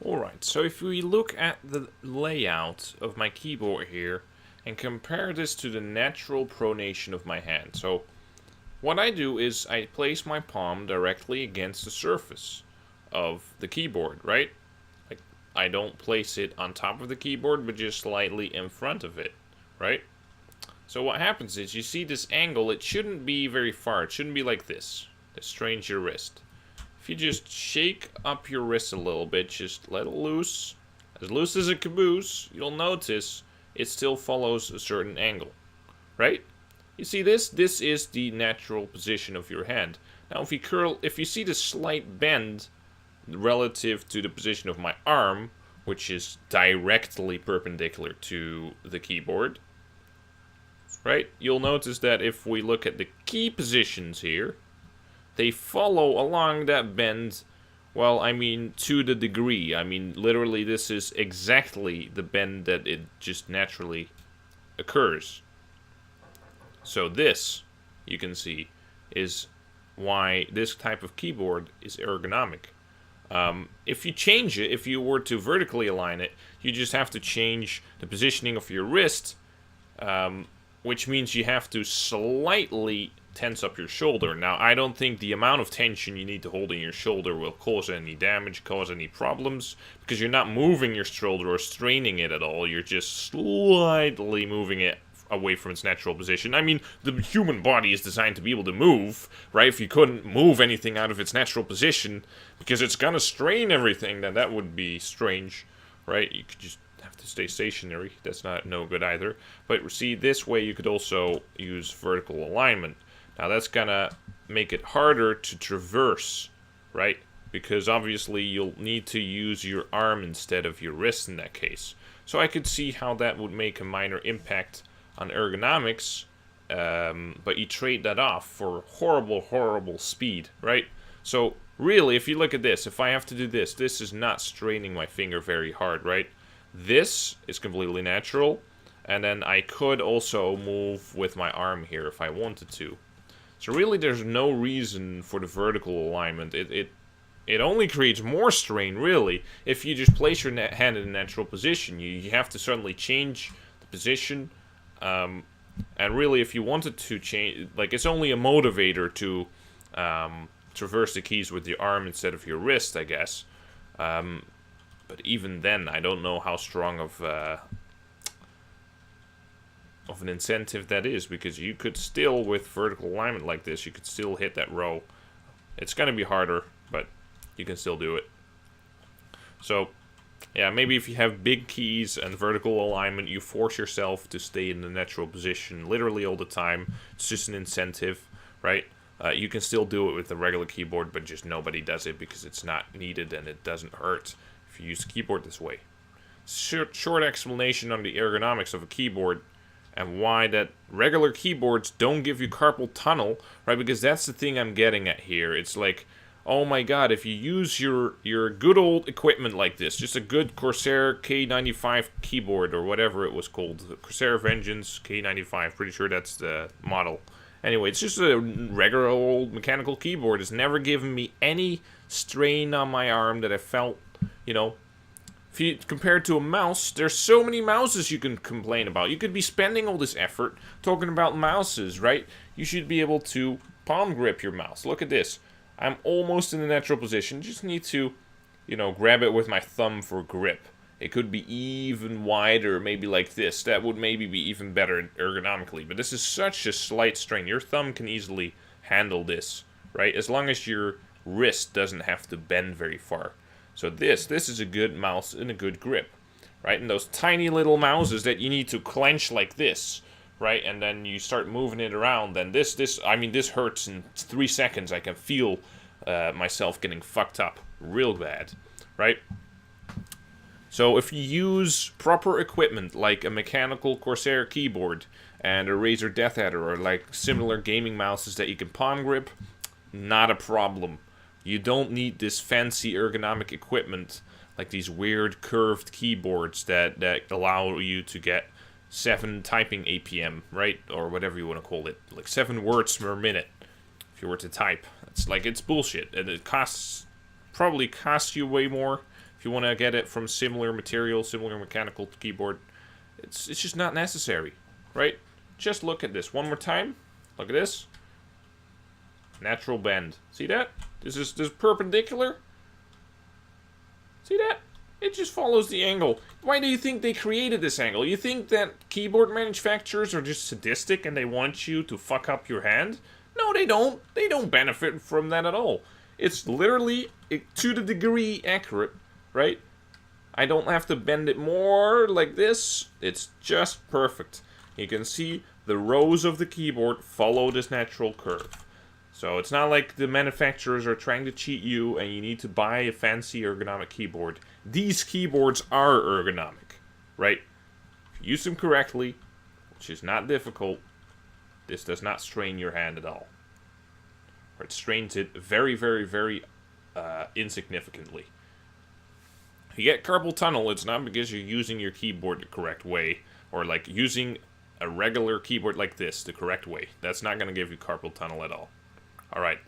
Alright, so if we look at the layout of my keyboard here and compare this to the natural pronation of my hand. So what I do is I place my palm directly against the surface of the keyboard, right? Like I don't place it on top of the keyboard, but just slightly in front of it, right? So what happens is you see this angle, it shouldn't be very far. It shouldn't be like this. That strains your wrist. If you just shake up your wrist a little bit, just let it loose as a caboose, you'll notice it still follows a certain angle, right? You see this? This is the natural position of your hand. Now if you see the slight bend relative to the position of my arm, which is directly perpendicular to the keyboard, right? You'll notice that if we look at the key positions here, they follow along that bend, well, I mean, to the degree. I mean, literally, this is exactly the bend that it just naturally occurs. So this, you can see, is why this type of keyboard is ergonomic. If you change it, if you were to vertically align it, you just have to change the positioning of your wrist, which means you have to slightly tense up your shoulder. Now, I don't think the amount of tension you need to hold in your shoulder will cause any damage, cause any problems, because you're not moving your shoulder or straining it at all. You're just slightly moving it away from its natural position. I mean, the human body is designed to be able to move, right? If you couldn't move anything out of its natural position, because it's gonna strain everything, then that would be strange, right? You could just have to stay stationary. That's not no good either. But see, this way you could also use vertical alignment. Now that's gonna make it harder to traverse, right? Because obviously you'll need to use your arm instead of your wrist in that case. So I could see how that would make a minor impact on ergonomics, but you trade that off for horrible speed, right? So really, if you look at this, if I have to do this, this is not straining my finger very hard, right? This is completely natural, and then I could also move with my arm here if I wanted to. So really, there's no reason for the vertical alignment. It only creates more strain, really, if you just place your hand in a natural position. You have to suddenly change the position, and really, if you wanted to change, like, it's only a motivator to traverse the keys with your arm instead of your wrist, I guess. But even then, I don't know how strong of an incentive that is, because you could still, with vertical alignment like this, you could still hit that row. It's going to be harder, but you can still do it. So, yeah, maybe if you have big keys and vertical alignment, you force yourself to stay in the natural position literally all the time. It's just an incentive, right? You can still do it with the regular keyboard, but just nobody does it because it's not needed and it doesn't hurt if you use the keyboard this way. Short explanation on the ergonomics of a keyboard and why that regular keyboards don't give you carpal tunnel, right? Because that's the thing I'm getting at here. It's like, oh my god, if you use your good old equipment like this, just a good Corsair K95 keyboard or whatever it was called, Corsair Vengeance K95, pretty sure that's the model. Anyway, it's just a regular old mechanical keyboard. It's never given me any strain on my arm that I felt, you know. If you compare it to a mouse, there's so many mouses you can complain about. You could be spending all this effort talking about mouses, right? You should be able to palm grip your mouse. Look at this. I'm almost in the natural position. Just need to, grab it with my thumb for grip. It could be even wider, maybe like this. That would maybe be even better ergonomically. But this is such a slight strain. Your thumb can easily handle this, right? As long as your wrist doesn't have to bend very far. So this is a good mouse and a good grip, right? And those tiny little mouses that you need to clench like this, right? And then you start moving it around, then this hurts in 3 seconds. I can feel myself getting fucked up real bad, right? So if you use proper equipment like a mechanical Corsair keyboard and a Razer Death Adder or like similar gaming mouses that you can palm grip, not a problem. You don't need this fancy ergonomic equipment like these weird curved keyboards that allow you to get 7 typing APM, right? Or whatever you want to call it. Like 7 words per minute if you were to type. It's bullshit. And it costs probably cost you way more if you want to get it from similar material, similar mechanical keyboard. It's just not necessary, right? Just look at this one more time. Look at this. Natural bend. See that? This is perpendicular. See that? It just follows the angle. Why do you think they created this angle? You think that keyboard manufacturers are just sadistic and they want you to fuck up your hand? No, they don't. They don't benefit from that at all. It's literally to the degree accurate, right? I don't have to bend it more like this. It's just perfect. You can see the rows of the keyboard follow this natural curve. So it's not like the manufacturers are trying to cheat you and you need to buy a fancy ergonomic keyboard. These keyboards are ergonomic, right? If you use them correctly, which is not difficult, this does not strain your hand at all. Or it strains it very, very, very insignificantly. If you get carpal tunnel, it's not because you're using your keyboard the correct way, or like using a regular keyboard like this the correct way. That's not going to give you carpal tunnel at all. Alright.